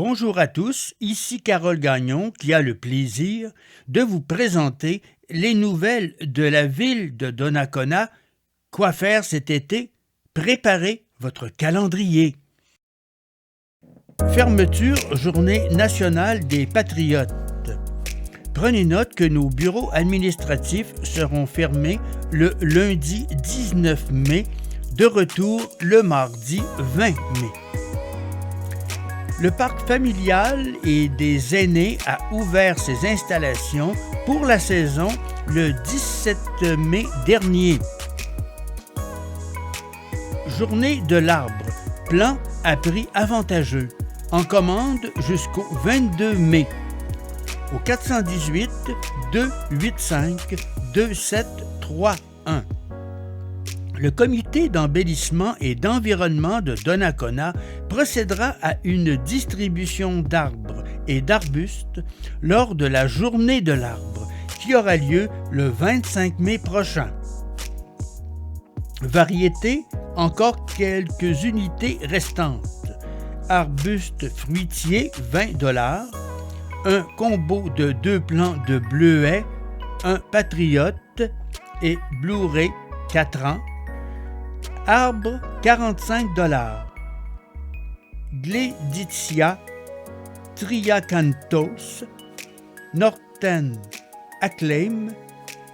Bonjour à tous, ici Carole Gagnon qui a le plaisir de vous présenter les nouvelles de la ville de Donnacona. Quoi faire cet été? Préparez votre calendrier. Fermeture Journée nationale des patriotes. Prenez note que nos bureaux administratifs seront fermés le lundi 19 mai, de retour le mardi 20 mai. Le parc familial et des aînés a ouvert ses installations pour la saison le 17 mai dernier. Journée de l'arbre, plan à prix avantageux, en commande jusqu'au 22 mai. Au 418 285 2731. Le comité d'embellissement et d'environnement de Donnacona procédera à une distribution d'arbres et d'arbustes lors de la Journée de l'arbre, qui aura lieu le 25 mai prochain. Variété, encore quelques unités restantes. Arbustes fruitiers, 20 $. Un combo de 2 plants de bleuets, un patriote et Blu-ray 4 ans. Arbre, 45 $. Gleditsia triacanthos, Northern acclaim,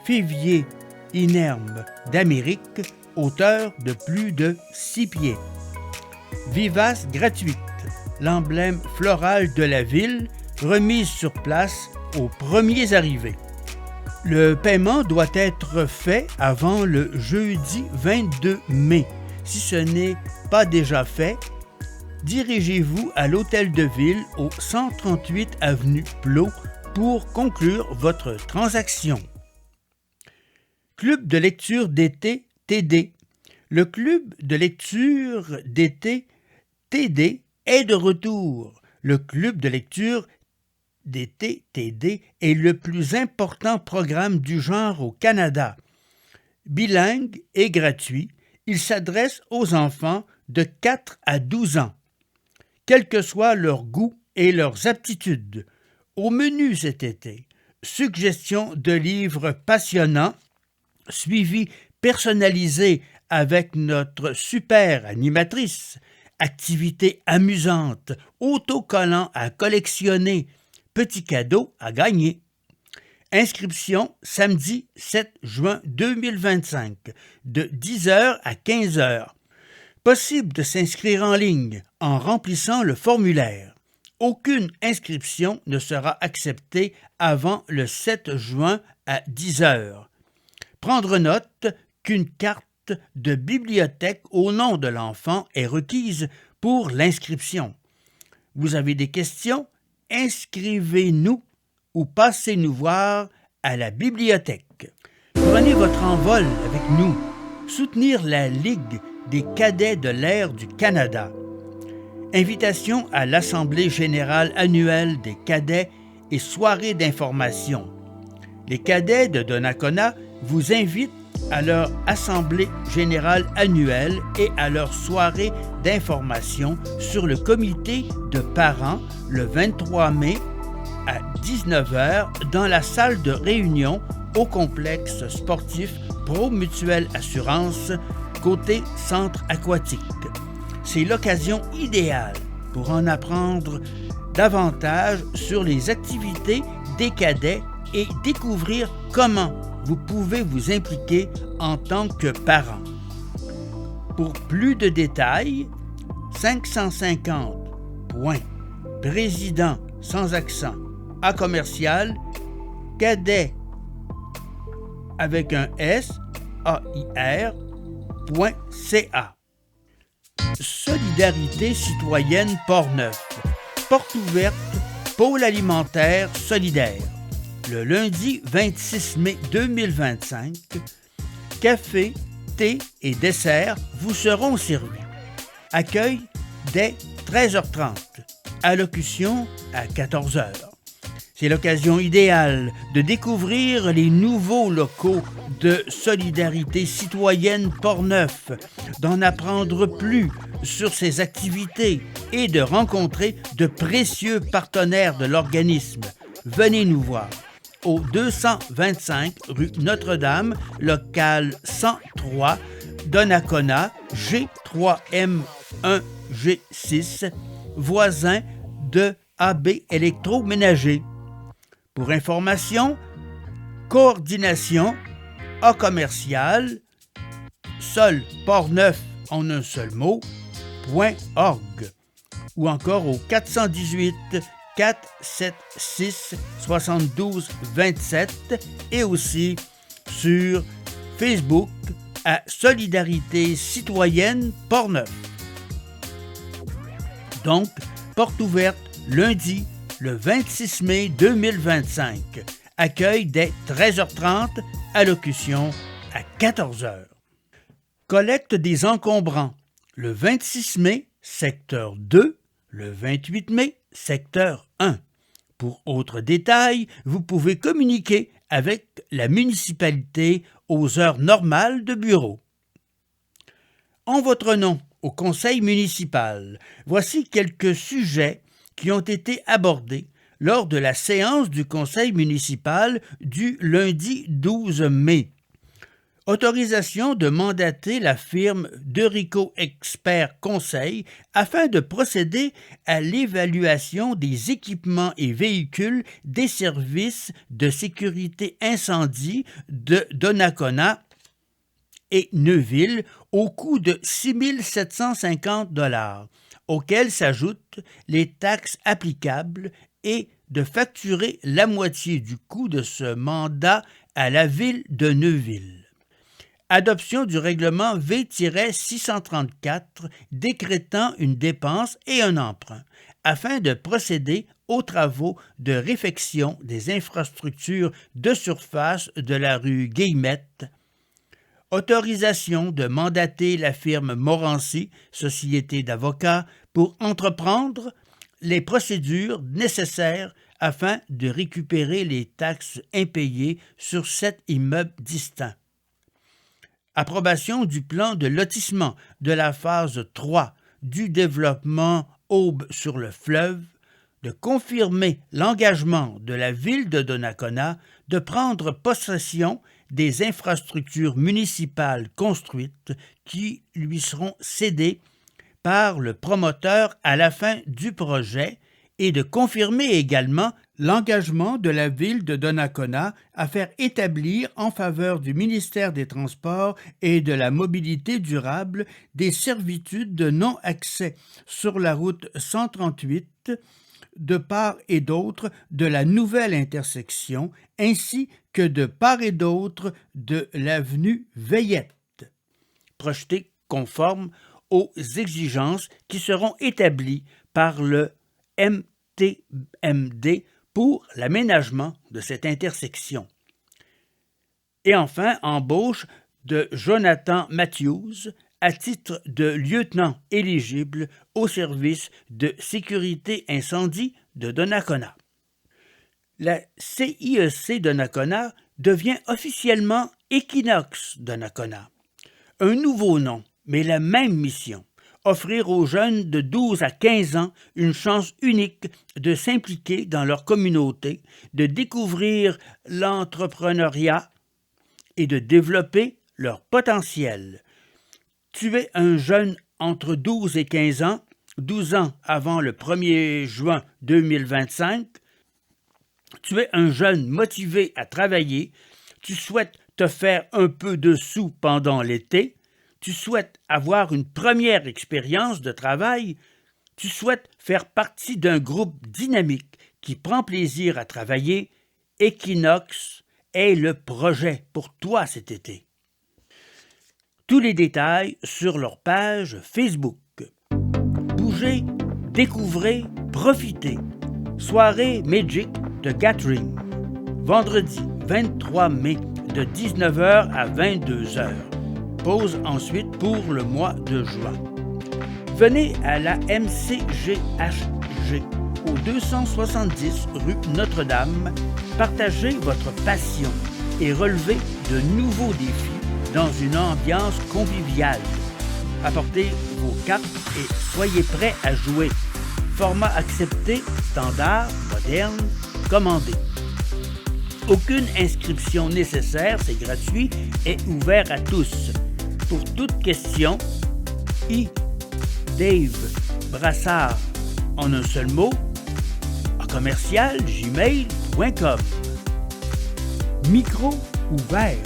Févier inerme d'Amérique, hauteur de plus de 6 pieds. Vivace gratuite, l'emblème floral de la ville, remise sur place aux premiers arrivés. Le paiement doit être fait avant le jeudi 22 mai. Si ce n'est pas déjà fait, dirigez-vous à l'hôtel de ville au 138 avenue Plot pour conclure votre transaction. Club de lecture d'été TD. Le club de lecture d'été TD est de retour. Le club de lecture d'été TD est le plus important programme du genre au Canada. Bilingue et gratuit, il s'adresse aux enfants de 4 à 12 ans, quels que soient leurs goûts et leurs aptitudes. Au menu cet été, suggestions de livres passionnants, suivis personnalisés avec notre super animatrice, activités amusantes, autocollants à collectionner, petits cadeaux à gagner. Inscription samedi 7 juin 2025, de 10h à 15h. Possible de s'inscrire en ligne en remplissant le formulaire. Aucune inscription ne sera acceptée avant le 7 juin à 10h. Prendre note qu'une carte de bibliothèque au nom de l'enfant est requise pour l'inscription. Vous avez des questions? Inscrivez-nous ou passez nous voir à la bibliothèque. Prenez votre envol avec nous. Soutenir la Ligue des cadets de l'air du Canada. Invitation à l'Assemblée générale annuelle des cadets et soirée d'information. Les cadets de Donnacona vous invitent à leur Assemblée générale annuelle et à leur soirée d'information sur le comité de parents le 23 mai à 19h dans la salle de réunion au complexe sportif Pro Mutuelle Assurance, côté centre aquatique. C'est l'occasion idéale pour en apprendre davantage sur les activités des cadets et découvrir comment vous pouvez vous impliquer en tant que parent. Pour plus de détails, 550.président sans accent à commercial cadet avec un S AIR.ca. Solidarité citoyenne Portneuf. Porte ouverte, pôle alimentaire solidaire. Le lundi 26 mai 2025, café, thé et dessert vous seront servis. Accueil dès 13h30. Allocution à 14h. C'est l'occasion idéale de découvrir les nouveaux locaux de Solidarité citoyenne Portneuf, d'en apprendre plus sur ses activités et de rencontrer de précieux partenaires de l'organisme, venez nous voir au 225 rue Notre-Dame, local 103, Donnacona, G3M1G6, voisin de AB Électroménager. Pour information, coordination A commercial, seul Portneuf en un seul mot, .org, ou encore au 418 476 72 27 et aussi sur Facebook à Solidarité citoyenne Portneuf. Donc, porte ouverte lundi, le 26 mai 2025. Accueil dès 13h30, allocution à 14h. Collecte des encombrants, le 26 mai, secteur 2, le 28 mai, secteur 1. Pour autres détails, vous pouvez communiquer avec la municipalité aux heures normales de bureau. En votre nom, au conseil municipal, voici quelques sujets qui ont été abordés lors de la séance du conseil municipal du lundi 12 mai. Autorisation de mandater la firme Derico Expert Conseil afin de procéder à l'évaluation des équipements et véhicules des services de sécurité incendie de Donnacona et Neuville au coût de 6 750 $, auxquels s'ajoutent les taxes applicables et de facturer la moitié du coût de ce mandat à la ville de Neuville. Adoption du règlement V-634 décrétant une dépense et un emprunt afin de procéder aux travaux de réfection des infrastructures de surface de la rue Guillemette. Autorisation de mandater la firme Morancy, société d'avocats, pour entreprendre les procédures nécessaires afin de récupérer les taxes impayées sur 7 immeubles distincts. Approbation du plan de lotissement de la phase 3 du développement Aube-sur-le-Fleuve, de confirmer l'engagement de la ville de Donnacona de prendre possession des infrastructures municipales construites qui lui seront cédées par le promoteur à la fin du projet et de confirmer également l'engagement de la ville de Donnacona à faire établir en faveur du ministère des Transports et de la Mobilité durable des servitudes de non-accès sur la route 138 de part et d'autre de la nouvelle intersection ainsi que de part et d'autre de l'avenue Veillette, projetée conforme aux exigences qui seront établies par le MTMD pour l'aménagement de cette intersection. Et enfin, embauche de Jonathan Matthews à titre de lieutenant éligible au service de sécurité incendie de Donnacona. La CIEC Donnacona devient officiellement Equinox Donnacona. Un nouveau nom, mais la même mission. Offrir aux jeunes de 12 à 15 ans une chance unique de s'impliquer dans leur communauté, de découvrir l'entrepreneuriat et de développer leur potentiel. Tu es un jeune entre 12 et 15 ans, 12 ans avant le 1er juin 2025. Tu es un jeune motivé à travailler. Tu souhaites te faire un peu de sous pendant l'été. Tu souhaites avoir une première expérience de travail, tu souhaites faire partie d'un groupe dynamique qui prend plaisir à travailler, Equinox est le projet pour toi cet été. Tous les détails sur leur page Facebook. Bougez, découvrez, profitez. Soirée Magic de Gathering. Vendredi 23 mai de 19h à 22h. Pause ensuite pour le mois de juin. Venez à la MCGHG au 270 rue Notre-Dame, partagez votre passion et relevez de nouveaux défis dans une ambiance conviviale. Apportez vos cartes et soyez prêts à jouer. Format accepté, standard, moderne, commandé. Aucune inscription nécessaire, c'est gratuit et ouvert à tous. Pour toute question, Dave Brassard, en un seul mot, @gmail.com. Micro ouvert.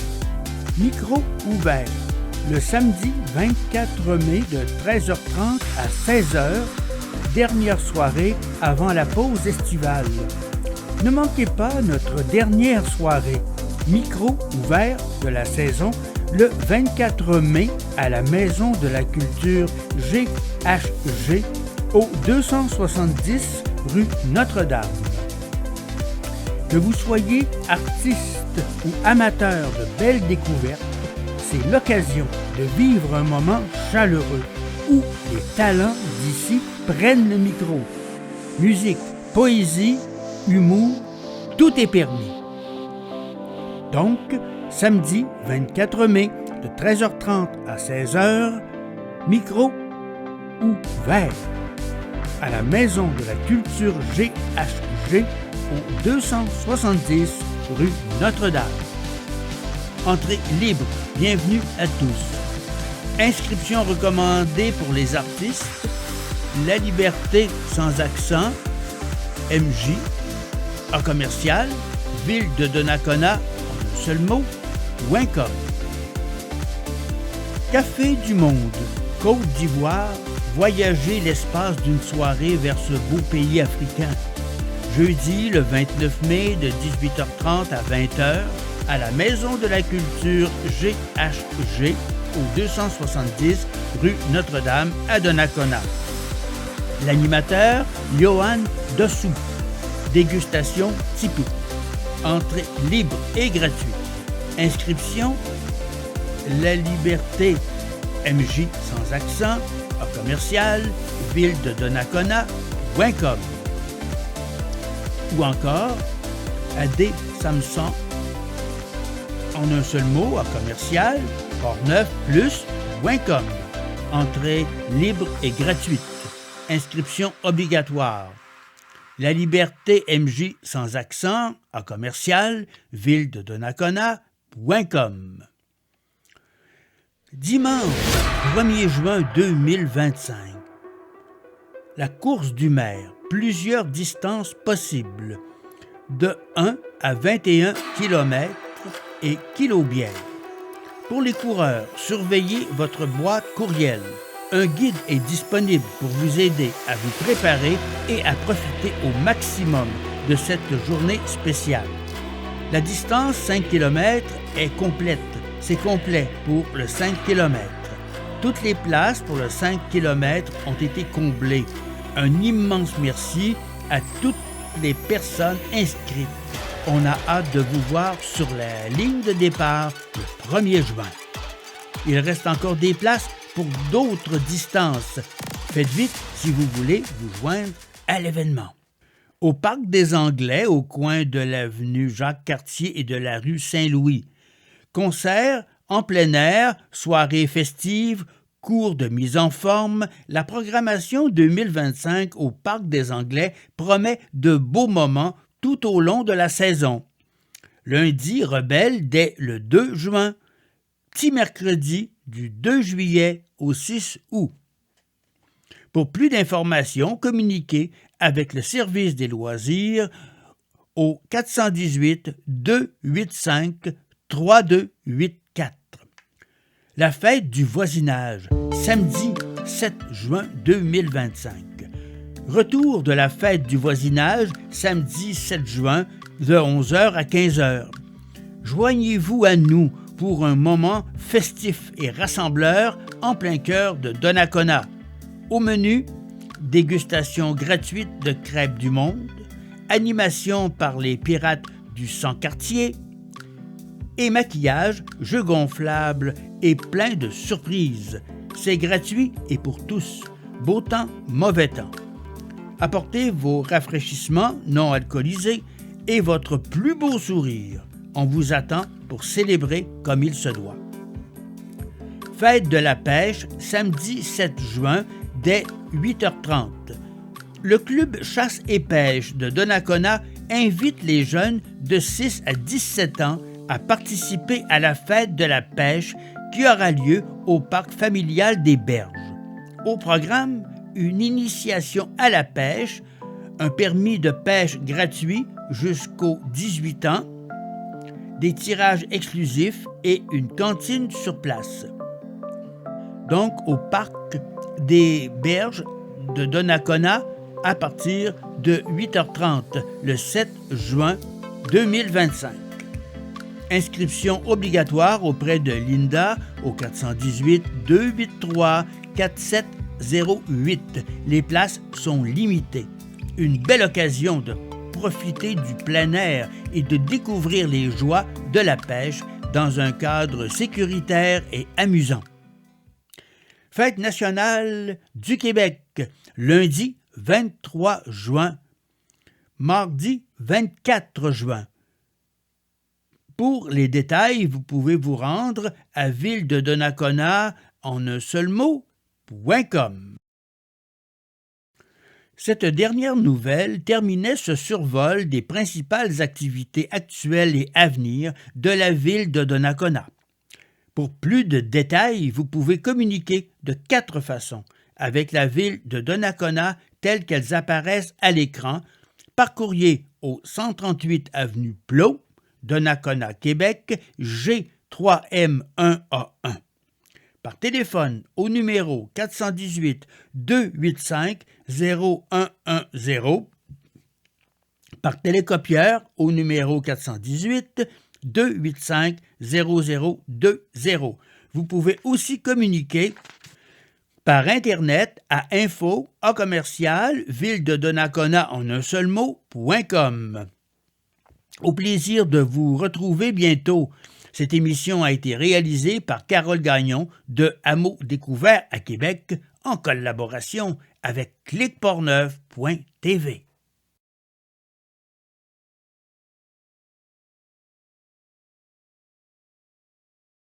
Micro ouvert. Le samedi 24 mai de 13h30 à 16h, dernière soirée avant la pause estivale. Ne manquez pas notre dernière soirée, micro ouvert de la saison, le 24 mai à la Maison de la Culture GHG au 270 rue Notre-Dame. Que vous soyez artiste ou amateur de belles découvertes, c'est l'occasion de vivre un moment chaleureux où les talents d'ici prennent le micro. Musique, poésie, humour, tout est permis. Donc, samedi 24 mai de 13h30 à 16h, micro ouvert à la Maison de la Culture GHG au 270 rue Notre-Dame. Entrée libre, bienvenue à tous. Inscription recommandée pour les artistes, La Liberté sans accent, MJ, @commercial, ville de Donnacona, en un seul mot, .com. Café du Monde, Côte d'Ivoire, voyager l'espace d'une soirée vers ce beau pays africain. Jeudi, le 29 mai, de 18h30 à 20h, à la Maison de la Culture GHG, au 270 rue Notre-Dame, à Donnacona. L'animateur, Johan Dossou. Dégustation typique. Entrée libre et gratuite. Inscription, La Liberté, MJ sans accent, @commercial, ville de Donnacona.com. Ou encore, AD Samson, en un seul mot, @commercial, portneuf+.com. Entrée libre et gratuite. Inscription obligatoire. La Liberté MJ sans accent, @commercial, ville de Donnacona.com. Dimanche 1er juin 2025. La course du maire. Plusieurs distances possibles. De 1 à 21 km et kilobière. Pour les coureurs, surveillez votre boîte courriel. Un guide est disponible pour vous aider à vous préparer et à profiter au maximum de cette journée spéciale. La distance 5 km est complète. C'est complet pour le 5 km. Toutes les places pour le 5 km ont été comblées. Un immense merci à toutes les personnes inscrites. On a hâte de vous voir sur la ligne de départ le 1er juin. Il reste encore des places pour d'autres distances. Faites vite si vous voulez vous joindre à l'événement. Au Parc des Anglais, au coin de l'avenue Jacques-Cartier et de la rue Saint-Louis. Concerts en plein air, soirées festives, cours de mise en forme, la programmation 2025 au Parc des Anglais promet de beaux moments tout au long de la saison. Lundi, rebelle dès le 2 juin. Petit mercredi du 2 juillet au 6 août. Pour plus d'informations, communiquez avec le service des loisirs au 418-285-3284. La fête du voisinage, samedi 7 juin 2025. Retour de la fête du voisinage, samedi 7 juin, de 11h à 15h. Joignez-vous à nous pour un moment festif et rassembleur en plein cœur de Donnacona. Au menu, dégustation gratuite de crêpes du monde, animation par les pirates du Sang-Cartier et maquillage, jeux gonflables et plein de surprises. C'est gratuit et pour tous. Beau temps, mauvais temps. Apportez vos rafraîchissements non alcoolisés et votre plus beau sourire. On vous attend pour célébrer comme il se doit. Fête de la pêche, samedi 7 juin, dès 8h30. Le club chasse et pêche de Donnacona invite les jeunes de 6 à 17 ans à participer à la fête de la pêche qui aura lieu au parc familial des Berges. Au programme, une initiation à la pêche, un permis de pêche gratuit jusqu'aux 18 ans, des tirages exclusifs et une cantine sur place. Donc, au parc des Berges de Donnacona à partir de 8h30 le 7 juin 2025. Inscription obligatoire auprès de Linda au 418-283-4708. Les places sont limitées. Une belle occasion de profiter du plein air et de découvrir les joies de la pêche dans un cadre sécuritaire et amusant. Fête nationale du Québec, lundi 23 juin, mardi 24 juin. Pour les détails, vous pouvez vous rendre à ville-de-Donnacona en un seul mot.com. Cette dernière nouvelle terminait ce survol des principales activités actuelles et à venir de la ville de Donnacona. Pour plus de détails, vous pouvez communiquer de 4 façons avec la ville de Donnacona telles qu'elles apparaissent à l'écran, par courrier au 138 avenue Plot, Donnacona, Québec, G3M1A1. Par téléphone au numéro 418-285-0110, par télécopieur au numéro 418-285-0020. Vous pouvez aussi communiquer par Internet à info@ville-de-Donnacona en un seul mot.com. Au plaisir de vous retrouver bientôt. Cette émission a été réalisée par Carole Gagnon de Hameaux Découverts à Québec en collaboration avec cliqueportneuf.tv.